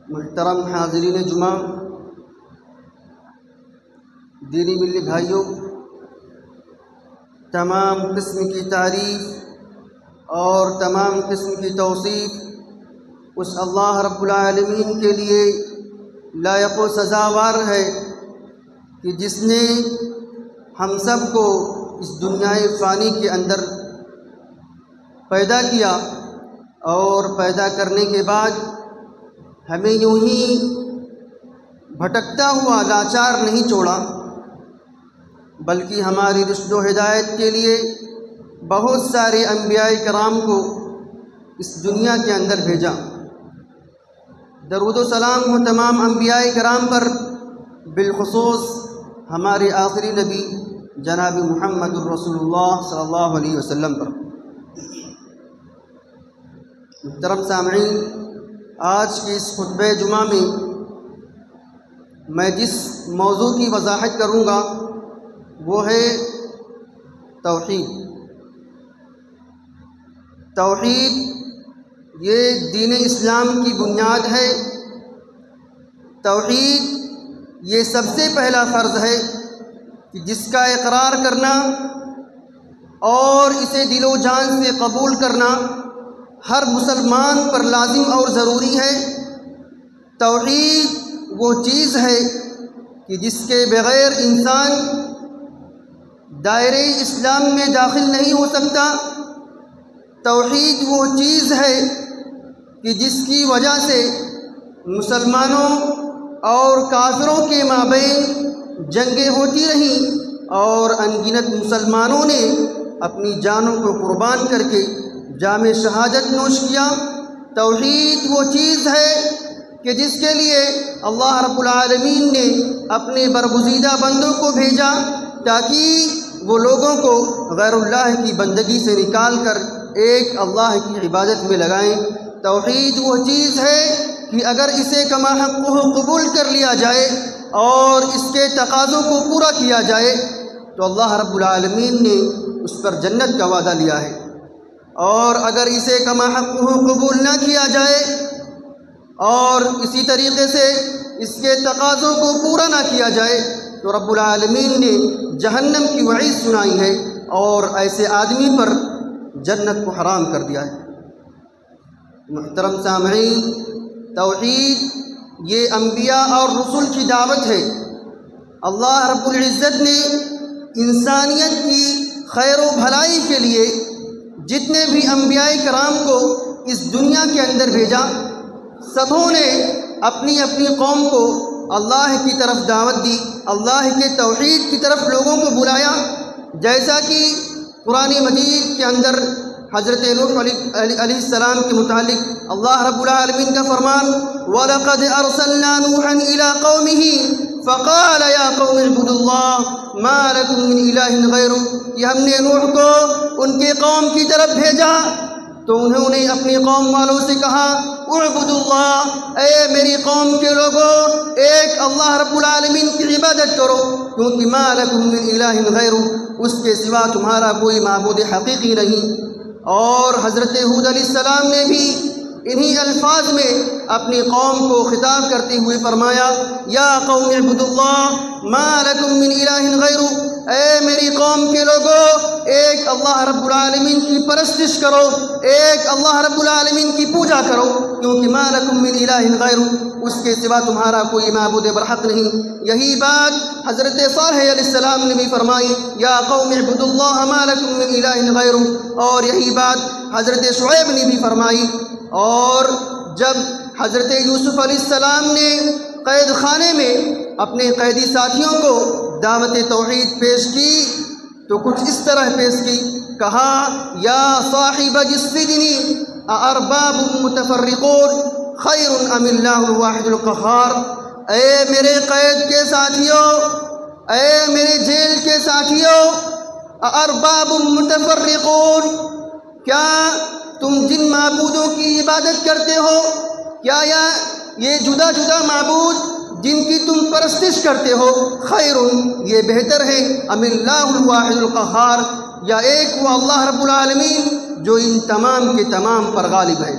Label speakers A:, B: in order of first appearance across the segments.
A: محترم حاضرین جمعہ، دینی ملی بھائیوں، تمام قسم کی تعریف اور تمام قسم کی توصیف اس اللہ رب العالمین کے لیے لائق و سزاوار ہے کہ جس نے ہم سب کو اس دنیائے فانی کے اندر پیدا کیا اور پیدا کرنے کے بعد ہمیں یوں ہی بھٹکتا ہوا لاچار نہیں چھوڑا، بلکہ ہماری رشد و ہدایت کے لیے بہت سارے انبیاء کرام کو اس دنیا کے اندر بھیجا۔ درود و سلام ہو تمام انبیاء کرام پر، بالخصوص ہمارے آخری نبی جناب محمد الرسول اللہ صلی اللہ علیہ وسلم پر۔ محترم سامعین، آج کی اس خطبہ جمعہ میں میں جس موضوع کی وضاحت کروں گا وہ ہے توحید۔ توحید یہ دین اسلام کی بنیاد ہے۔ توحید یہ سب سے پہلا فرض ہے کہ جس کا اقرار کرنا اور اسے دل و جان سے قبول کرنا ہر مسلمان پر لازم اور ضروری ہے۔ توحید وہ چیز ہے کہ جس کے بغیر انسان دائرہ اسلام میں داخل نہیں ہو سکتا۔ توحید وہ چیز ہے کہ جس کی وجہ سے مسلمانوں اور کافروں کے مابین جنگیں ہوتی رہیں اور ان گنت مسلمانوں نے اپنی جانوں کو قربان کر کے جام شہادت نوش کیا۔ توحید وہ چیز ہے کہ جس کے لیے اللہ رب العالمین نے اپنے برگزیدہ بندوں کو بھیجا تاکہ وہ لوگوں کو غیر اللہ کی بندگی سے نکال کر ایک اللہ کی عبادت میں لگائیں۔ توحید وہ چیز ہے کہ اگر اسے کما حقہ قبول کر لیا جائے اور اس کے تقاضوں کو پورا کیا جائے تو اللہ رب العالمین نے اس پر جنت کا وعدہ لیا ہے، اور اگر اسے کما حقہ قبول نہ کیا جائے اور اسی طریقے سے اس کے تقاضوں کو پورا نہ کیا جائے تو رب العالمین نے جہنم کی وعید سنائی ہے اور ایسے آدمی پر جنت کو حرام کر دیا ہے۔ محترم سامعین، توحید یہ انبیاء اور رسول کی دعوت ہے۔ اللہ رب العزت نے انسانیت کی خیر و بھلائی کے لیے جتنے بھی انبیاء کرام کو اس دنیا کے اندر بھیجا، سبوں نے اپنی اپنی قوم کو اللہ کی طرف دعوت دی، اللہ کے توحید کی طرف لوگوں کو بلایا۔ جیسا کہ قرآن مجید کے اندر حضرت نوح علیہ السلام کے متعلق اللہ رب العالمین کا فرمان، وَلَقَدْ أَرْسَلْنَا نُوحًا إِلَىٰ قَوْمِهِ فَقَالَ يَا قَوْمِ اعْبُدُوا اللَّهَ مَا لَكُم مِّنْ إِلَٰهٍ غَيْرُهُ کہ ہم نے نوح کو ان کے قوم کی طرف بھیجا تو انہوں نے اپنی قوم والوں سے کہا، اعبدوا اللہ، اے میری قوم کے لوگوں ایک اللہ رب العالمین کی عبادت کرو، کیونکہ ما لکم من الہ غیرہ، اس کے سوا تمہارا کوئی معبود حقیقی نہیں۔ اور حضرت ہود علیہ السلام نے بھی انہی الفاظ میں اپنی قوم کو خطاب کرتے ہوئے فرمایا، یا قوم اعبدوا اللہ ما لکم من الہ غیرہ، اے میری قوم کے لوگوں ایک اللہ رب العالمین کی پرستش کرو، ایک اللہ رب العالمین کی پوجا کرو، کیونکہ ما لکم من الہ غیرہ، اس کے سوا تمہارا کوئی معبود برحق نہیں۔ یہی بات حضرت صالح علیہ السلام نے بھی فرمائی، یا قوم اعبدوا اللہ ما لکم من الہ غیرہ، اور یہی بات حضرت شعیب نے بھی فرمائی۔ اور جب حضرت یوسف علیہ السلام نے قید خانے میں اپنے قیدی ساتھیوں کو دعوت توحید پیش کی تو کچھ اس طرح پیش کی، کہا، یا صاحب السجن اارباب متفرقون خیر ام اللہ الواحد القہار، اے میرے قید کے ساتھیوں، اے میرے جیل کے ساتھیوں، اارباب متفرقون، کیا تم جن معبودوں کی عبادت کرتے ہو، کیا یہ جدا جدا معبود جن کی تم پرستش کرتے ہو، خیر یہ بہتر ہے، ام اللہ الواحد القہار، یا ایک وہ اللہ رب العالمین جو ان تمام کے تمام پر غالب ہے۔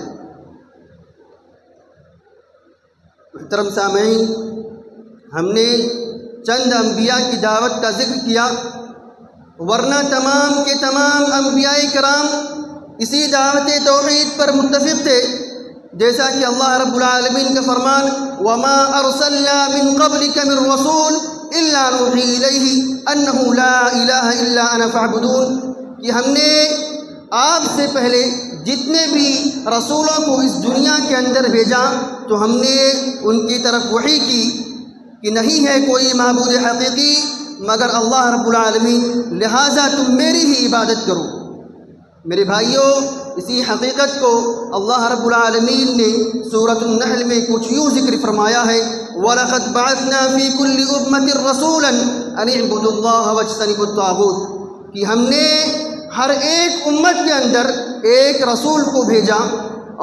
A: محترم سامعین، ہم نے چند انبیاء کی دعوت کا ذکر کیا، ورنہ تمام کے تمام انبیاء کرام اسی دعوت توحید پر متفق تھے، جیسا کہ اللہ رب العالمین کا فرمان وَمَا أَرْسَلْنَا مِن قَبْلِكَ مِن رَّسُولٍ إِلَّا نُوحِي إِلَيْهِ أَنَّهُ لَا إِلَٰهَ إِلَّا أَنَا فَاعْبُدُونِ، کہ ہم نے آپ سے پہلے جتنے بھی رسولوں کو اس دنیا کے اندر بھیجا تو ہم نے ان کی طرف وحی کی کہ نہیں ہے کوئی معبود حقیقی مگر اللہ رب العالمین، لہٰذا تم میری ہی عبادت کرو۔ میرے بھائیوں، اسی حقیقت کو اللہ رب العالمین نے سورۃ النحل میں کچھ یوں ذکر فرمایا ہے وَلَقَدْ بَعَثْنَا فِي كُلِّ أُمَّةٍ رَّسُولًا أَنِ اعْبُدُوا اللَّهَ وَاجْتَنِبُوا الطَّاغُوتَ، کہ ہم نے ہر ایک امت کے اندر ایک رسول کو بھیجا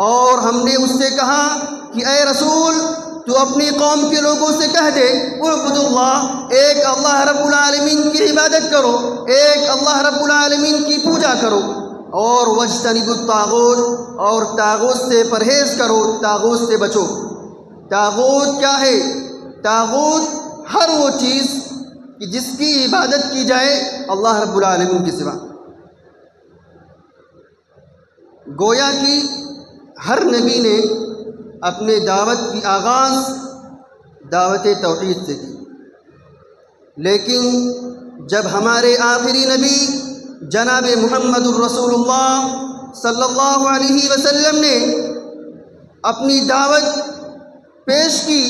A: اور ہم نے اس سے کہا کہ اے رسول تو اپنی قوم کے لوگوں سے کہہ دے اعبدوا اللہ، ایک اللہ رب العالمین کی عبادت کرو، ایک اللہ رب العالمین کی پوجا کرو، اور واجتنبوا الطاغوت، اور طاغوت سے پرہیز کرو، طاغوت سے بچو۔ طاغوت کیا ہے؟ طاغوت ہر وہ چیز کہ جس کی عبادت کی جائے اللہ رب العالمین کے سوا۔ گویا کہ ہر نبی نے اپنے دعوت کی آغاز دعوت توحید سے کی، لیکن جب ہمارے آخری نبی جناب محمد الرسول اللہ صلی اللہ علیہ وسلم نے اپنی دعوت پیش کی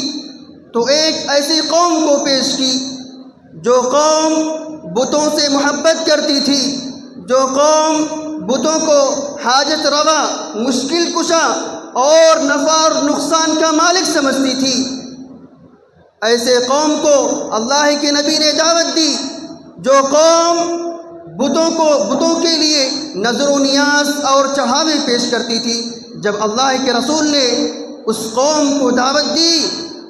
A: تو ایک ایسی قوم کو پیش کی جو قوم بتوں سے محبت کرتی تھی، جو قوم بتوں کو حاجت روا، مشکل کشا اور نفع اور نقصان کا مالک سمجھتی تھی، ایسے قوم کو اللہ کے نبی نے دعوت دی۔ جو قوم بتوں کے لیے نظر و نیاز اور چڑھاوے پیش کرتی تھی، جب اللہ کے رسول نے اس قوم کو دعوت دی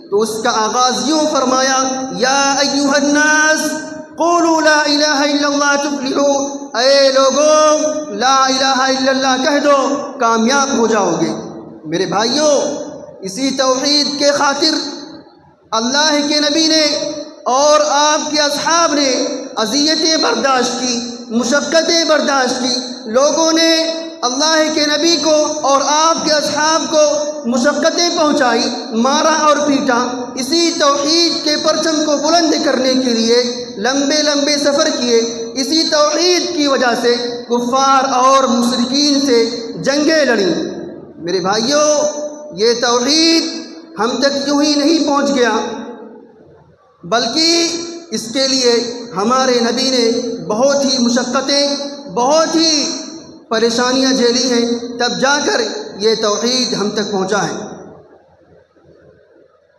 A: تو اس کا آغاز یوں فرمایا یا ایھا الناس قولوا لا الہ الا اللہ تفلحوا، اے لوگوں لا الہ الا اللہ کہہ دو کامیاب ہو جاؤ گے۔ میرے بھائیوں، اسی توحید کے خاطر اللہ کے نبی نے اور آپ کے اصحاب نے اذیتیں برداشت کی، مشقتیں برداشت کی، لوگوں نے اللہ کے نبی کو اور آپ کے اصحاب کو مشقتیں پہنچائی، مارا اور پیٹا۔ اسی توحید کے پرچم کو بلند کرنے کے لیے لمبے لمبے سفر کیے، اسی توحید کی وجہ سے کفار اور مشرکین سے جنگیں لڑیں۔ میرے بھائیوں، یہ توحید ہم تک یوں ہی نہیں پہنچ گیا، بلکہ اس کے لیے ہمارے نبی نے بہت ہی مشقتیں، بہت ہی پریشانیاں جھیلی ہیں، تب جا کر یہ توحید ہم تک پہنچا ہے۔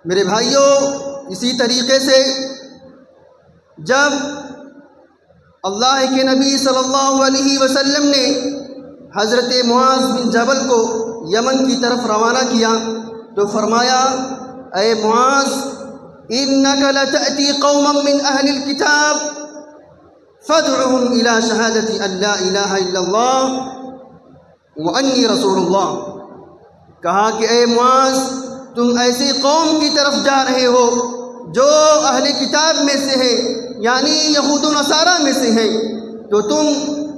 A: میرے بھائیوں، اسی طریقے سے جب اللہ کے نبی صلی اللہ علیہ وسلم نے حضرت معاذ بن جبل کو یمن کی طرف روانہ کیا تو فرمایا اے معاذ إنك لتأتي قوما من أهل الكتاب فادعهم إلى شهادة أن لا إله إلا الله وأني رسول الله، کہا کہ اے معاذ تم ایسی قوم کی طرف جا رہے ہو جو اہل کتاب میں سے ہے، یعنی یہود و نصارہ میں سے ہیں، تو تم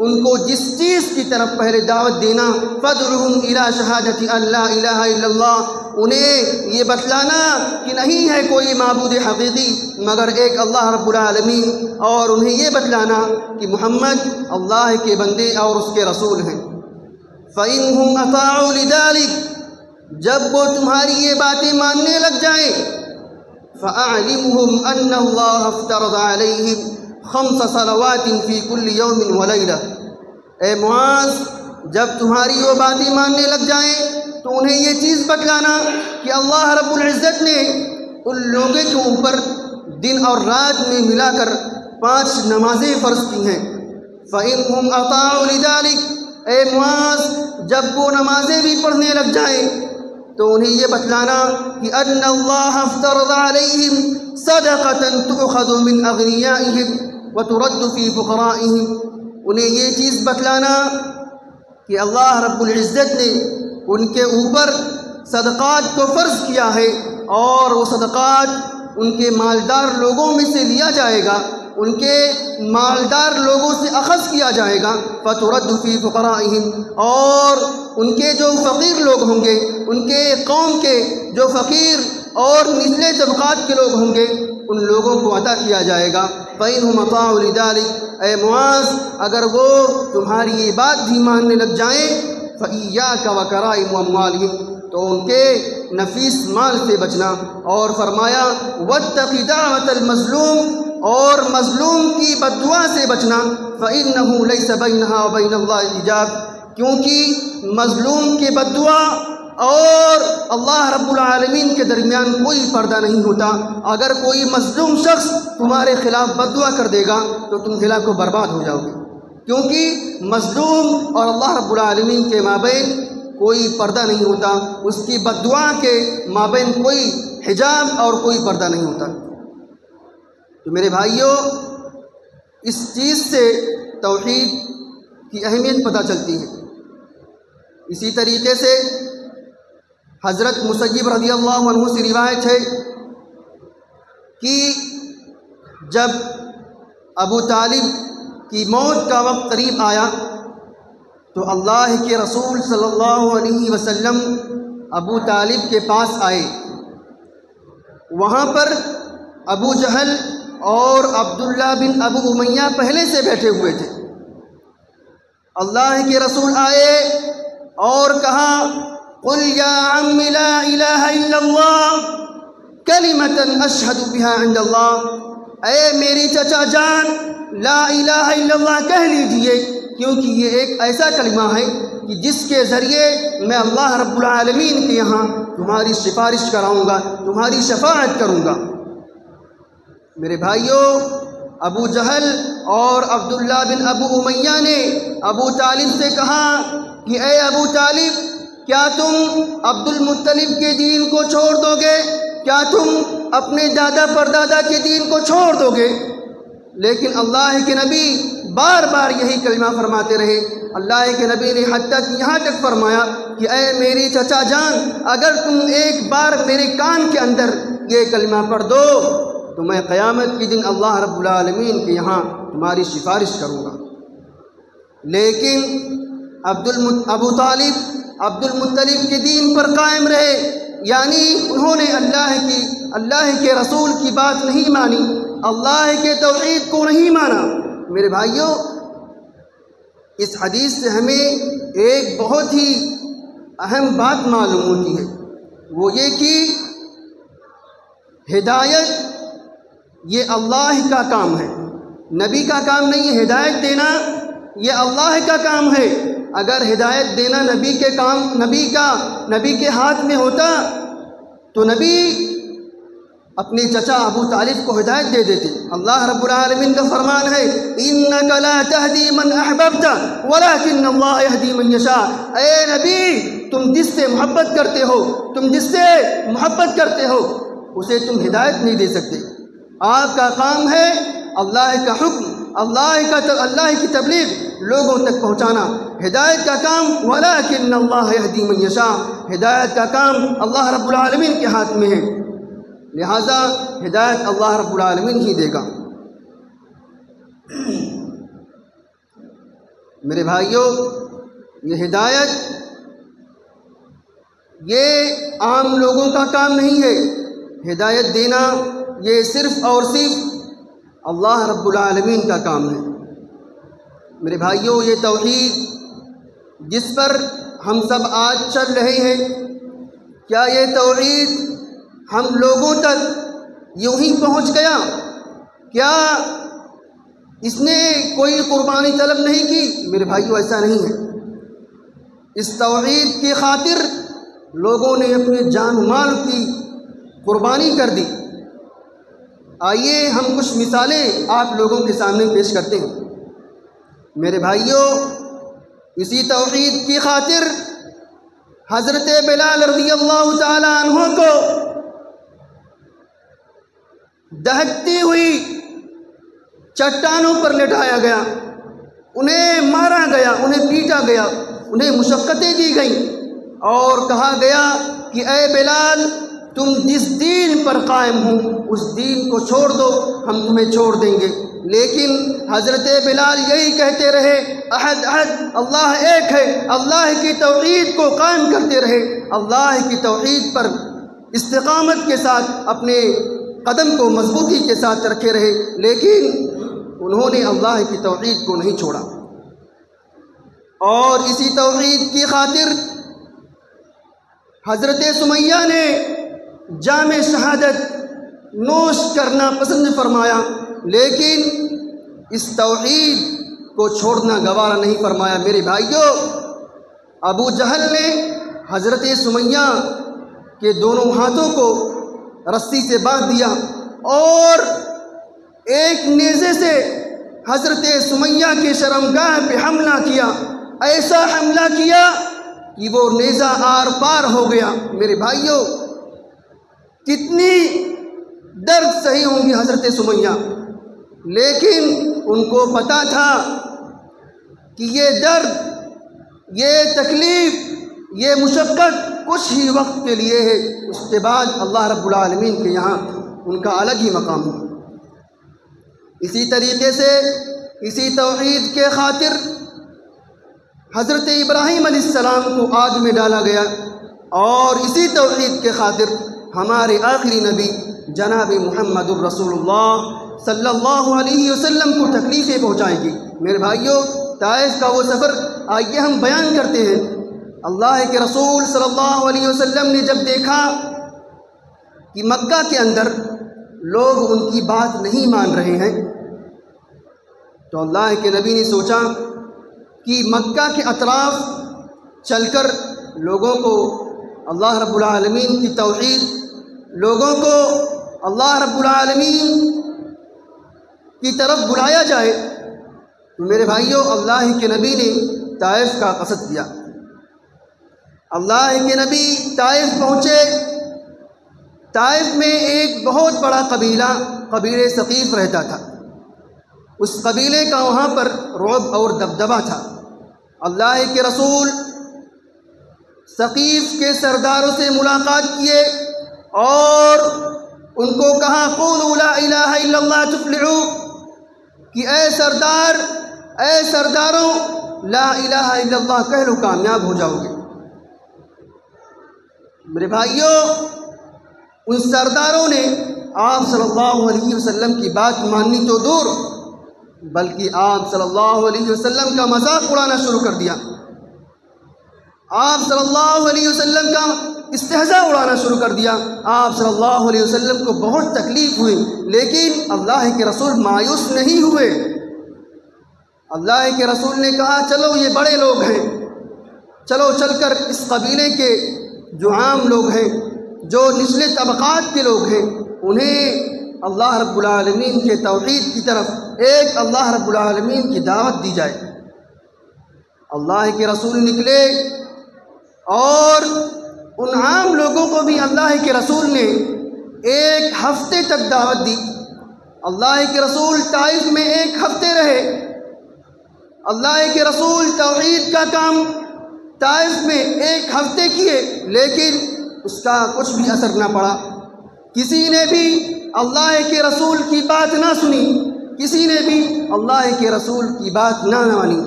A: ان کو جس چیز کی طرف پہلے دعوت دینا فادعهم إلى شهادة أن لا إله إلا الله، انہیں یہ بتلانا کہ نہیں ہے کوئی معبود حقیقی مگر ایک اللہ رب العالمین، اور انہیں یہ بتلانا کہ محمد اللہ کے بندے اور اس کے رسول ہیں۔ فَإِنْهُمْ أَطَاعُوا لِذَلِكَ، جب وہ تمہاری یہ باتیں ماننے لگ جائیں فَأَعْلِمْهُمْ أَنَّ اللَّهَ افْتَرَضَ عَلَيْهِمْ 5 صلوات فی کل یوم ولیلہ، اے معاذ جب تمہاری وہ باتیں ماننے لگ جائیں تو انہیں یہ چیز بتلانا کہ اللہ رب العزت نے ان لوگوں کے اوپر دن اور رات میں ملا کر 5 نمازیں فرض کی ہیں۔ فَإِنْهُمْ أَطَاعُوا لِذَلِكَ، اے معاذ جب وہ نمازیں بھی پڑھنے لگ جائیں تو انہیں یہ بتلانا کہ ان اللہ افترض علیہم صدقۃ تؤخذ من اغنیائہم وترد فی فقرائہم، انہیں یہ چیز بتلانا کہ اللہ رب العزت نے ان کے اوپر صدقات کو فرض کیا ہے اور وہ صدقات ان کے مالدار لوگوں میں سے لیا جائے گا، ان کے مالدار لوگوں سے اخذ کیا جائے گا، فَتُرَدُّ فِي فُقَرَائِهِمْ، اور ان کے جو فقیر لوگ ہوں گے، ان کے قوم کے جو فقیر اور نچلے طبقات کے لوگ ہوں گے، ان لوگوں کو عطا کیا جائے گا۔ فَإِنْهُمْ أَطَاعُوا لِذَلِكَ، اے معاذ اگر وہ تمہاری یہ بات بھی ماننے لگ جائیں، فَإِيَّاكَ وَكَرَائِمُ أَمْوَالِهِمْ، تو ان کے نفیس مال سے بچنا، اور فرمایا وَاتَّقِ دَعْوَةَ الْمَظْلُومِ، اور مظلوم کی بددعا سے بچنا، فَإِنَّهُ لَيْسَ بَيْنَهَا وَبَيْنَ اللَّهِ حِجَابٌ، کیونکہ مظلوم کے بددعا اور اللہ رب العالمین کے درمیان کوئی پردہ نہیں ہوتا۔ اگر کوئی مظلوم شخص تمہارے خلاف بددعا کر دے گا تو تم ہلاک کو برباد ہو جاؤ گے، کیونکہ مظلوم اور اللہ رب العالمین کے مابین کوئی پردہ نہیں ہوتا، اس کی بددعا کے مابین کوئی حجاب اور کوئی پردہ نہیں ہوتا۔ تو میرے بھائیوں، اس چیز سے توحید کی اہمیت پتہ چلتی ہے۔ اسی طریقے سے حضرت مسیب رضی اللہ عنہ سے روایت ہے کہ جب ابو طالب کی موت کا وقت قریب آیا تو اللہ کے رسول صلی اللہ علیہ وسلم ابو طالب کے پاس آئے۔ وہاں پر ابو جہل اور عبداللہ بن ابو امیہ پہلے سے بیٹھے ہوئے تھے۔ اللہ کے رسول آئے اور کہا قل یا عم لا الہ الا اللہ کلمۃ اشہد بها عند اللہ، اے میری چچا جان لا الہ الا اللہ کہہ لیجئے، کیونکہ یہ ایک ایسا کلمہ ہے کہ جس کے ذریعے میں اللہ رب العالمین کے یہاں تمہاری سفارش کراؤں گا، تمہاری شفاعت کروں گا۔ میرے بھائیوں، ابو جہل اور عبداللہ بن ابو امیہ نے ابو طالب سے کہا کہ اے ابو طالب، کیا تم عبد المطلب کے دین کو چھوڑ دو گے؟ کیا تم اپنے دادا پردادا کے دین کو چھوڑ دو گے؟ لیکن اللہ کے نبی بار بار یہی کلمہ فرماتے رہے۔ اللہ کے نبی نے حتیٰ کہ یہاں تک فرمایا کہ اے میری چچا جان، اگر تم ایک بار میرے کان کے اندر یہ کلمہ پڑھ دو تو میں قیامت کے دن اللہ رب العالمین کے یہاں تمہاری سفارش کروں گا۔ لیکن ابو طالب عبد المطلب کے دین پر قائم رہے، یعنی انہوں نے اللہ کے رسول کی بات نہیں مانی، اللہ کے توحید کو نہیں مانا۔ میرے بھائیوں، اس حدیث سے ہمیں ایک بہت ہی اہم بات معلوم ہوتی ہے، وہ یہ کہ ہدایت یہ اللہ کا کام ہے، نبی کا کام نہیں ہے۔ ہدایت دینا یہ اللہ کا کام ہے۔ اگر ہدایت دینا نبی کے ہاتھ میں ہوتا تو نبی اپنے چچا ابو طالب کو ہدایت دے دیتے۔ اللہ رب العالمین کا فرمان ہے اِنَّكَ لَا تَهْدِي مَنْ أَحْبَبْتَ وَلَكِنَّ اللَّهَ يَهْدِي مَنْ يَشَاءُ، اے نبی تم جس سے محبت کرتے ہو اسے تم ہدایت نہیں دے سکتے۔ آپ کا کام ہے اللہ کا حکم، اللہ کی تبلیغ لوگوں تک پہنچانا۔ ہدایت کا کام وَلَكِنَّ اللَّهَ يَهْدِي مَنْ يَشَاءُ، ہدایت کا کام اللہ رب العالمین کے ہاتھ میں ہے، لہذا ہدایت اللہ رب العالمین ہی دے گا۔ میرے بھائیوں، یہ ہدایت یہ عام لوگوں کا کام نہیں ہے، ہدایت دینا یہ صرف اور صرف اللہ رب العالمین کا کام ہے۔ میرے بھائیوں، یہ توحید جس پر ہم سب آج چل رہے ہیں، کیا یہ توحید ہم لوگوں تک یوں ہی پہنچ گیا؟ کیا اس نے کوئی قربانی طلب نہیں کی؟ میرے بھائیوں، ایسا نہیں ہے۔ اس توحید کی خاطر لوگوں نے اپنے جان و مال کی قربانی کر دی۔ آئیے ہم کچھ مثالیں آپ لوگوں کے سامنے پیش کرتے ہیں۔ میرے بھائیوں، اسی توحید کی خاطر حضرت بلال رضی اللہ تعالی عنہ کو دہکتی ہوئی چٹانوں پر لٹایا گیا، انہیں مارا گیا، انہیں پیٹا گیا، انہیں مشقتیں دی گئیں، اور کہا گیا کہ اے بلال، تم جس دین پر قائم ہو اس دین کو چھوڑ دو، ہم تمہیں چھوڑ دیں گے۔ لیکن حضرت بلال یہی کہتے رہے، احد احد، اللہ ایک ہے، اللہ کی توحید کو قائم کرتے رہے، اللہ کی توحید پر استقامت کے ساتھ اپنے قدم کو مضبوطی کے ساتھ رکھے رہے، لیکن انہوں نے اللہ کی توحید کو نہیں چھوڑا۔ اور اسی توحید کی خاطر حضرت سمیہ نے جام شہادت نوش کرنا پسند فرمایا، لیکن اس توحید کو چھوڑنا گوارا نہیں فرمایا۔ میرے بھائیوں، ابو جہل نے حضرت سمیہ کے دونوں ہاتھوں کو رسی سے باندھ دیا اور ایک نیزے سے حضرت سمیہ کے شرمگاہ پہ حملہ کیا، ایسا حملہ کیا کہ وہ نیزہ آر پار ہو گیا۔ میرے بھائیوں، کتنی درد سہی ہوں گی حضرت سمیہ، لیکن ان کو پتہ تھا کہ یہ درد، یہ تکلیف، یہ مشقت کچھ ہی وقت کے لیے ہے، اس کے بعد اللہ رب العالمین کے یہاں ان کا الگ ہی مقام ہے۔ اسی طریقے سے اسی توحید کے خاطر حضرت ابراہیم علیہ السلام کو آگ میں ڈالا گیا، اور اسی توحید کے خاطر ہمارے آخری نبی جناب محمد الرسول اللہ صلی اللہ علیہ وسلم کو تکلیفیں پہنچائیں گی۔ میرے بھائیوں، طائف کا وہ سفر آئیے ہم بیان کرتے ہیں۔ اللہ کے رسول صلی اللہ علیہ وسلم نے جب دیکھا کہ مکہ کے اندر لوگ ان کی بات نہیں مان رہے ہیں، تو اللہ کے نبی نے سوچا کہ مکہ کے اطراف چل کر لوگوں کو اللہ رب العالمین کی توحید، لوگوں کو اللہ رب العالمین کی طرف بلایا جائے۔ تو میرے بھائیوں، اللہ کے نبی نے طائف کا قصد کیا۔ اللہ کے نبی طائف پہنچے۔ طائف میں ایک بہت بڑا قبیلہ ثقیف رہتا تھا۔ اس قبیلے کا وہاں پر رعب اور دبدبہ تھا۔ اللہ کے رسول ثقیف کے سرداروں سے ملاقات کیے اور ان کو کہا، قولوا لا الہ الا اللہ تفلحوا، کہ اے سرداروں، لا الہ الا اللہ کہہ لو، کامیاب ہو جاؤ گے۔ میرے بھائیوں، ان سرداروں نے آپ صلی اللہ علیہ وسلم کی بات ماننی تو دور، بلکہ آپ صلی اللہ علیہ وسلم کا مذاق اڑانا شروع کر دیا، آپ صلی اللہ علیہ وسلم کا استہزاء اڑانا شروع کر دیا۔ آپ صلی اللہ علیہ وسلم کو بہت تکلیف ہوئی، لیکن اللہ کے رسول مایوس نہیں ہوئے۔ اللہ کے رسول نے کہا، چلو یہ بڑے لوگ ہیں، چلو چل کر اس قبیلے کے جو عام لوگ ہیں، جو نچلے طبقات کے لوگ ہیں، انہیں اللہ رب العالمین کے توحید کی طرف ایک اللہ رب العالمین کی دعوت دی جائے۔ اللہ کے رسول نکلے اور ان عام لوگوں کو بھی اللہ کے رسول نے ایک ہفتے تک دعوت دی۔ اللہ کے رسول طائف میں ایک ہفتے رہے۔ اللہ کے رسول توحید کا کام طائف میں ایک ہفتے کیے، لیکن اس کا کچھ بھی اثر نہ پڑا۔ کسی نے بھی اللہ کے رسول کی بات نہ سنی، کسی نے بھی اللہ کے رسول کی بات نہ مانی۔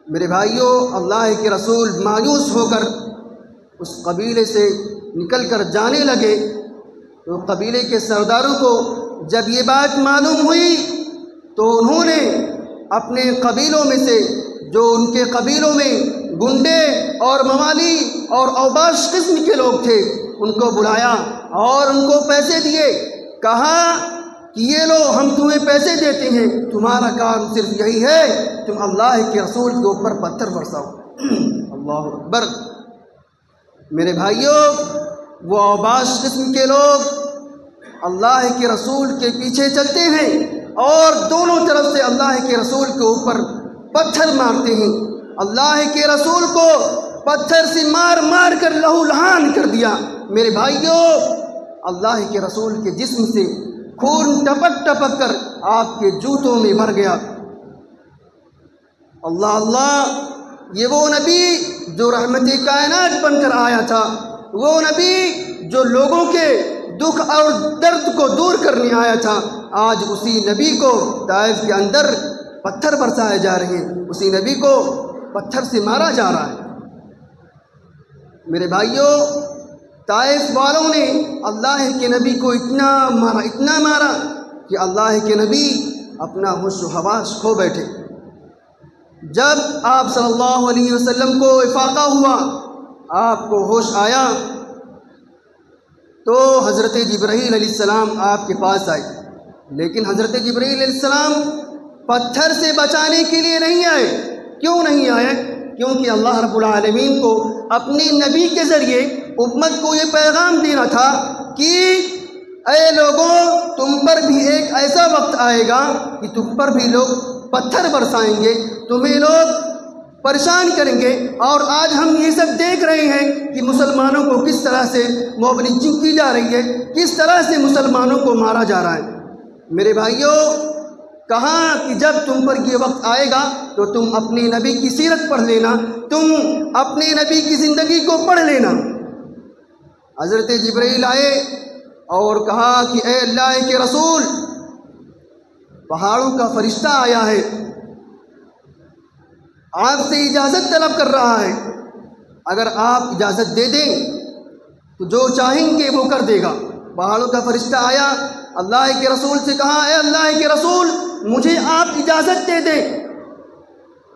A: میرے بھائیوں، اللہ کے رسول مایوس ہو کر اس قبیلے سے نکل کر جانے لگے، تو قبیلے کے سرداروں کو جب یہ بات معلوم ہوئی تو انہوں نے اپنے قبیلوں میں سے، جو ان کے قبیلوں میں گنڈے اور موالی اور اوباش قسم کے لوگ تھے، ان کو بلایا اور ان کو پیسے دیے، کہا کہ یہ لو، ہم تمہیں پیسے دیتے ہیں، تمہارا کام صرف یہی ہے، تم اللہ کے رسول کے اوپر پتھر برساؤ۔ اللہ اکبر۔ میرے بھائیوں، وہ اوباش قسم کے لوگ اللہ کے رسول کے پیچھے چلتے ہیں اور دونوں طرف سے اللہ کے رسول کے اوپر پتھر مارتے ہیں۔ اللہ کے رسول کو پتھر سے مار مار کر لہو لہان کر دیا۔ میرے بھائیوں، اللہ کے رسول کے جسم سے خون ٹپک ٹپک کر آپ کے جوتوں میں بھر گیا۔ اللہ اللہ، یہ وہ نبی جو رحمت کائنات بن کر آیا تھا، وہ نبی جو لوگوں کے دکھ اور درد کو دور کرنے آیا تھا، آج اسی نبی کو طائف کے اندر پتھر برسائے جا رہے ہیں، اسی نبی کو پتھر سے مارا جا رہا ہے۔ میرے بھائیوں، طائف والوں نے اللہ کے نبی کو اتنا مارا کہ اللہ کے نبی اپنا ہوش و حواس کھو بیٹھے۔ جب آپ صلی اللہ علیہ وسلم کو افاقہ ہوا، آپ کو ہوش آیا، تو حضرت جبرائیل علیہ السلام آپ کے پاس آئے، لیکن حضرت جبرائیل علیہ السلام پتھر سے بچانے کے لیے نہیں آئے۔ کیوں نہیں آئے؟ کیونکہ اللہ رب العالمین کو اپنے نبی کے ذریعے امت کو یہ پیغام دینا تھا کہ اے لوگوں، تم پر بھی ایک ایسا وقت آئے گا کہ تم پر بھی لوگ پتھر برسائیں گے، تمہیں لوگ پریشان کریں گے۔ اور آج ہم یہ سب دیکھ رہے ہیں کہ مسلمانوں کو کس طرح سے موب لنچنگ کی جا رہی ہے، کس طرح سے مسلمانوں کو مارا جا رہا ہے۔ میرے بھائیوں، کہا کہ جب تم پر یہ وقت آئے گا تو تم اپنے نبی کی سیرت پڑھ لینا، تم اپنے نبی کی زندگی کو پڑھ لینا۔ حضرت جبرائیل آئے اور کہا کہ اے اللہ کے رسول، پہاڑوں کا فرشتہ آیا ہے، آپ سے اجازت طلب کر رہا ہے، اگر آپ اجازت دے دیں تو جو چاہیں گے وہ کر دے گا۔ پہاڑوں کا فرشتہ آیا، اللہ کے رسول سے کہا اے اللہ کے رسول، مجھے آپ اجازت دے دیں،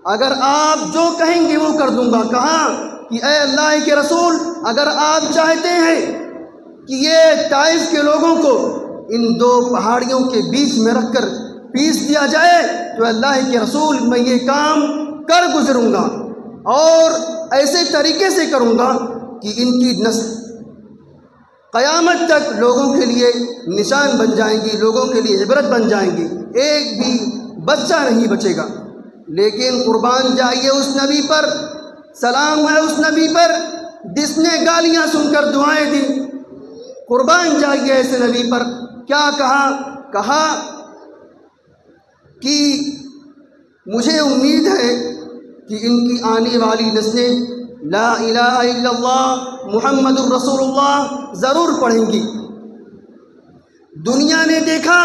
A: اگر آپ جو کہیں گے وہ کر دوں گا۔ کہا کہ اے اللہ کے رسول، اگر آپ چاہتے ہیں کہ یہ طائف کے لوگوں کو ان دو پہاڑیوں کے بیچ میں رکھ کر پیس دیا جائے تو اللہ کے رسول میں یہ کام کر گزروں گا، اور ایسے طریقے سے کروں گا کہ ان کی نسل قیامت تک لوگوں کے لیے نشان بن جائیں گی، لوگوں کے لیے عبرت بن جائیں گی، ایک بھی بچہ نہیں بچے گا۔ لیکن قربان جائیے اس نبی پر، سلام ہے اس نبی پر جس نے گالیاں سن کر دعائیں دی۔ قربان جائیے ایسے نبی پر، کیا کہا کہ مجھے امید ہے کہ ان کی آنے والی نسلیں لا الہ الا اللہ محمد الرسول اللہ ضرور پڑھیں گی۔ دنیا نے دیکھا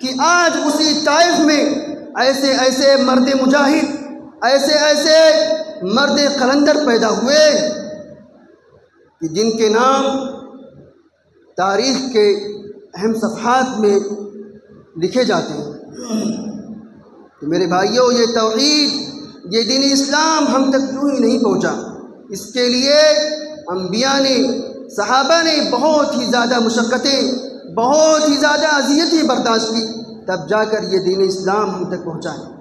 A: کہ آج اسی طائف میں ایسے مرد مجاہد، ایسے مرد قلندر پیدا ہوئے کہ جن کے نام تاریخ کے اہم صفحات میں لکھے جاتے ہیں۔ تو میرے بھائیوں، یہ توحید، یہ دین اسلام ہم تک یوں ہی نہیں پہنچا، اس کے لیے انبیاء نے، صحابہ نے بہت ہی زیادہ مشقتیں، بہت ہی زیادہ اذیتیں برداشت کی، تب جا کر یہ دین اسلام ہم تک پہنچا ہے۔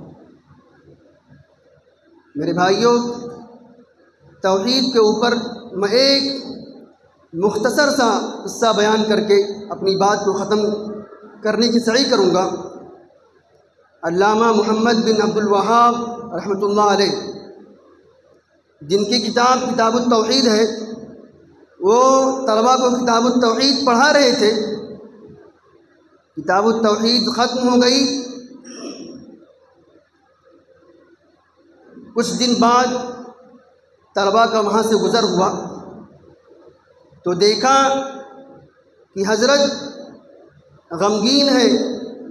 A: میرے بھائیوں، توحید کے اوپر میں ایک مختصر سا قصہ بیان کر کے اپنی بات کو ختم کرنے کی سعی کروں گا۔ علامہ محمد بن عبد الوہاب رحمۃ اللہ علیہ، جن کی کتاب التوحید ہے، وہ طلباء کو کتاب التوحید پڑھا رہے تھے۔ کتاب التوحید ختم ہو گئی، کچھ دن بعد طلباء کا وہاں سے گزر ہوا تو دیکھا کہ حضرت غمگین ہے،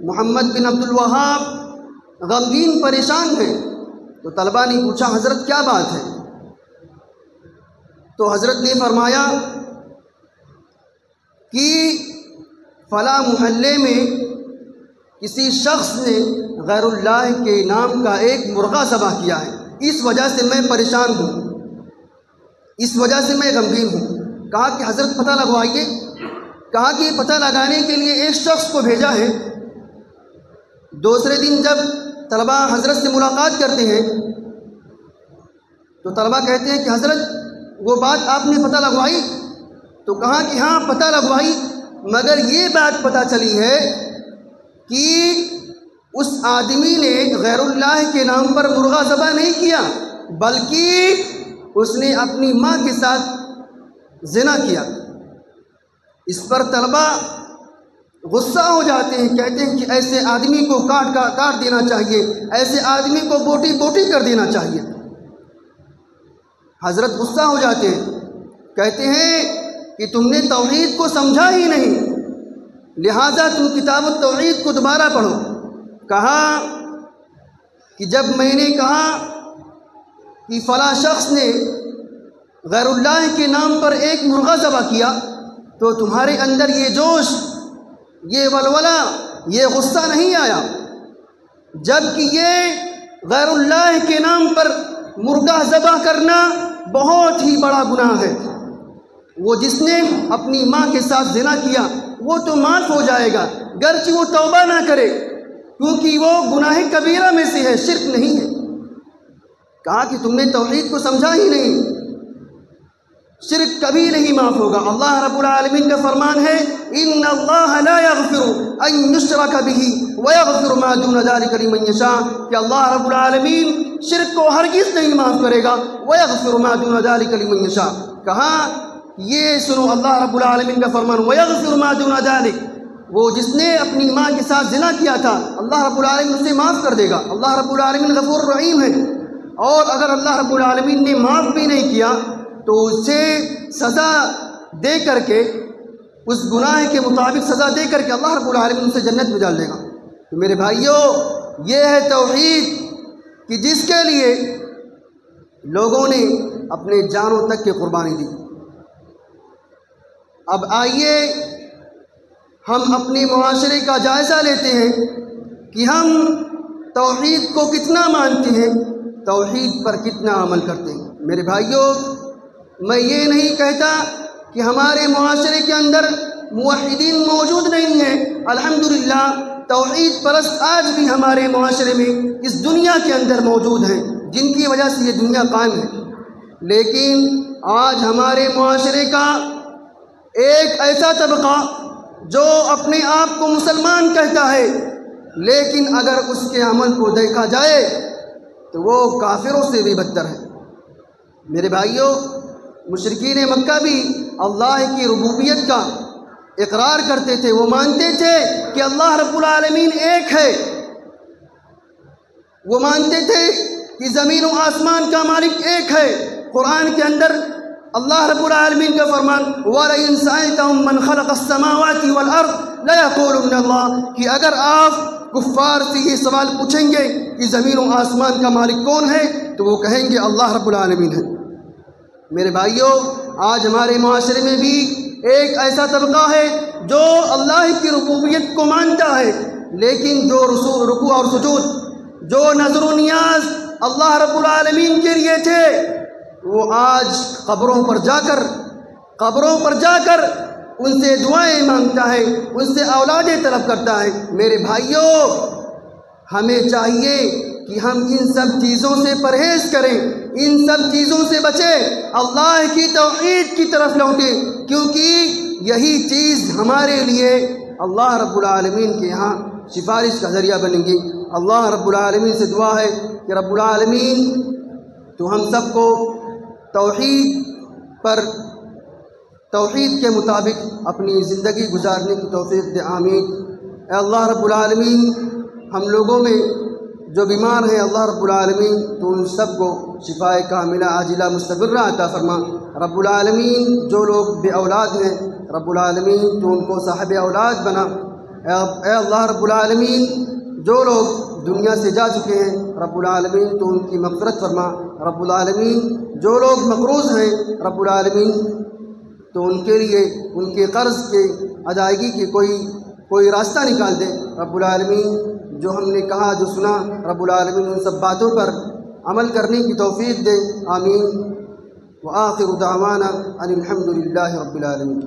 A: محمد بن عبد الوہاب غمگین پریشان ہیں۔ تو طلباء نے پوچھا حضرت کیا بات ہے؟ تو حضرت نے فرمایا کہ فلاں محلے میں کسی شخص نے غیر اللہ کے نام کا ایک مرغہ ذبح کیا ہے، اس وجہ سے میں پریشان ہوں، اس وجہ سے میں غمگین ہوں۔ کہا کہ حضرت پتہ لگوائیے۔ کہا کہ پتہ لگانے کے لیے ایک شخص کو بھیجا ہے۔ دوسرے دن جب طلباء حضرت سے ملاقات کرتے ہیں تو طلباء کہتے ہیں کہ حضرت وہ بات آپ نے پتہ لگوائی؟ تو کہا کہ ہاں پتہ لگوائی، مگر یہ بات پتہ چلی ہے کہ اس آدمی نے غیر اللہ کے نام پر مرغہ ذبح نہیں کیا، بلکہ اس نے اپنی ماں کے ساتھ زنا کیا۔ اس پر طلباء غصہ ہو جاتے ہیں، کہتے ہیں کہ ایسے آدمی کو کاٹ دینا چاہیے، ایسے آدمی کو بوٹی کر دینا چاہیے۔ حضرت غصہ ہو جاتے ہیں، کہتے ہیں کہ تم نے توحید کو سمجھا ہی نہیں، لہٰذا تم کتاب التوحید کو دوبارہ پڑھو۔ کہا کہ جب میں نے کہا کہ فلاں شخص نے غیر اللہ کے نام پر ایک مرغہ ذبح کیا تو تمہارے اندر یہ جوش، یہ ولولہ، یہ غصہ نہیں آیا، جبکہ یہ غیر اللہ کے نام پر مرغہ ذبح کرنا بہت ہی بڑا گناہ ہے۔ وہ جس نے اپنی ماں کے ساتھ زنا کیا وہ تو معاف ہو جائے گا، گرچہ وہ توبہ نہ کرے، کیونکہ وہ گناہ کبیرہ میں سے ہے، شرک نہیں ہے۔ کہا کہ تم نے توحید کو سمجھا ہی نہیں، شرک کبھی نہیں معاف ہوگا۔ اللہ رب العالمین کا فرمان ہے ان اللہ لا یغفر ان یشرک بہ ویغفر ما دون ذلک لمن یشاء، کہ اللہ رب العالمین شرک کو ہرگز نہیں معاف کرے گا، ویغفر ما دون ذلک لمن یشاء۔ کہا یہ سنو اللہ رب العالمین کا فرمان، ویغفر ما دون ذلک، وہ جس نے اپنی ماں کے ساتھ زنا کیا تھا اللہ رب العالمین اسے معاف کر دے گا۔ اللہ رب العالمین غفور رحیم ہے، اور اگر اللہ رب العالمین نے معاف بھی نہیں کیا تو اسے سزا دے کر کے، اس گناہ کے مطابق سزا دے کر کے اللہ رب العالمین اسے جنت میں ڈال دے گا۔ تو میرے بھائیوں، یہ ہے توحید کہ جس کے لیے لوگوں نے اپنے جانوں تک کی قربانی دی۔ اب آئیے ہم اپنے معاشرے کا جائزہ لیتے ہیں کہ ہم توحید کو کتنا مانتے ہیں، توحید پر کتنا عمل کرتے ہیں۔ میرے بھائیوں، میں یہ نہیں کہتا کہ ہمارے معاشرے کے اندر موحدین موجود نہیں ہیں، الحمدللہ توحید پرست آج بھی ہمارے معاشرے میں اس دنیا کے اندر موجود ہیں، جن کی وجہ سے یہ دنیا قائم ہے۔ لیکن آج ہمارے معاشرے کا ایک ایسا طبقہ جو اپنے آپ کو مسلمان کہتا ہے، لیکن اگر اس کے عمل کو دیکھا جائے تو وہ کافروں سے بھی بدتر ہے۔ میرے بھائیوں، مشرکین مکہ بھی اللہ کی ربوبیت کا اقرار کرتے تھے، وہ مانتے تھے کہ اللہ رب العالمین ایک ہے، وہ مانتے تھے کہ زمین و آسمان کا مالک ایک ہے۔ قرآن کے اندر اللہ رب العالمین کا فرمان وَلَئِن سَأَلْتَهُم مَّنْ خَلَقَ السَّمَاوَاتِ وَالْأَرْضَ لَيَقُولُنَّ اللَّهُ، کہ اگر آپ کفار سے یہ سوال پوچھیں گے کہ زمین و آسمان کا مالک کون ہے تو وہ کہیں گے اللہ رب العالمین ہے۔ میرے بھائیوں، آج ہمارے معاشرے میں بھی ایک ایسا طبقہ ہے جو اللہ کی ربوبیت کو مانتا ہے، لیکن جو رکوع اور سجود، جو نظر و نیاز اللہ رب العالمین کے لیے تھے، وہ آج قبروں پر جا کر ان سے دعائیں مانگتا ہے، ان سے اولادیں طلب کرتا ہے۔ میرے بھائیوں، ہمیں چاہیے کہ ہم ان سب چیزوں سے پرہیز کریں، ان سب چیزوں سے بچیں، اللہ کی توحید کی طرف لوٹیں، کیونکہ یہی چیز ہمارے لیے اللہ رب العالمین کے یہاں سفارش کا ذریعہ بنیں گی۔ اللہ رب العالمین سے دعا ہے کہ رب العالمین تو ہم سب کو توحید کے مطابق اپنی زندگی گزارنے کی توفیق دے، آمین۔ اے اللہ رب العالمین، ہم لوگوں میں جو بیمار ہیں اللہ رب العالمین تو ان سب کو شفائے کاملہ عاجلہ مستقرہ عطا فرما۔ رب العالمین، جو لوگ بے اولاد ہیں رب العالمین تو ان کو صاحب اولاد بنا۔ اے اللہ رب العالمین، جو لوگ دنیا سے جا چکے ہیں رب العالمین تو ان کی مغفرت فرما۔ رب العالمین، جو لوگ مقروض ہیں رب العالمین تو ان کے لیے ان کے قرض کے ادائیگی کی کوئی راستہ نکال دے۔ رب العالمین، جو ہم نے کہا جو سنا رب العالمین ان سب باتوں پر عمل کرنے کی توفیق دے، آمین۔ وآخر دعوانا ان الحمد للہ رب العالمین۔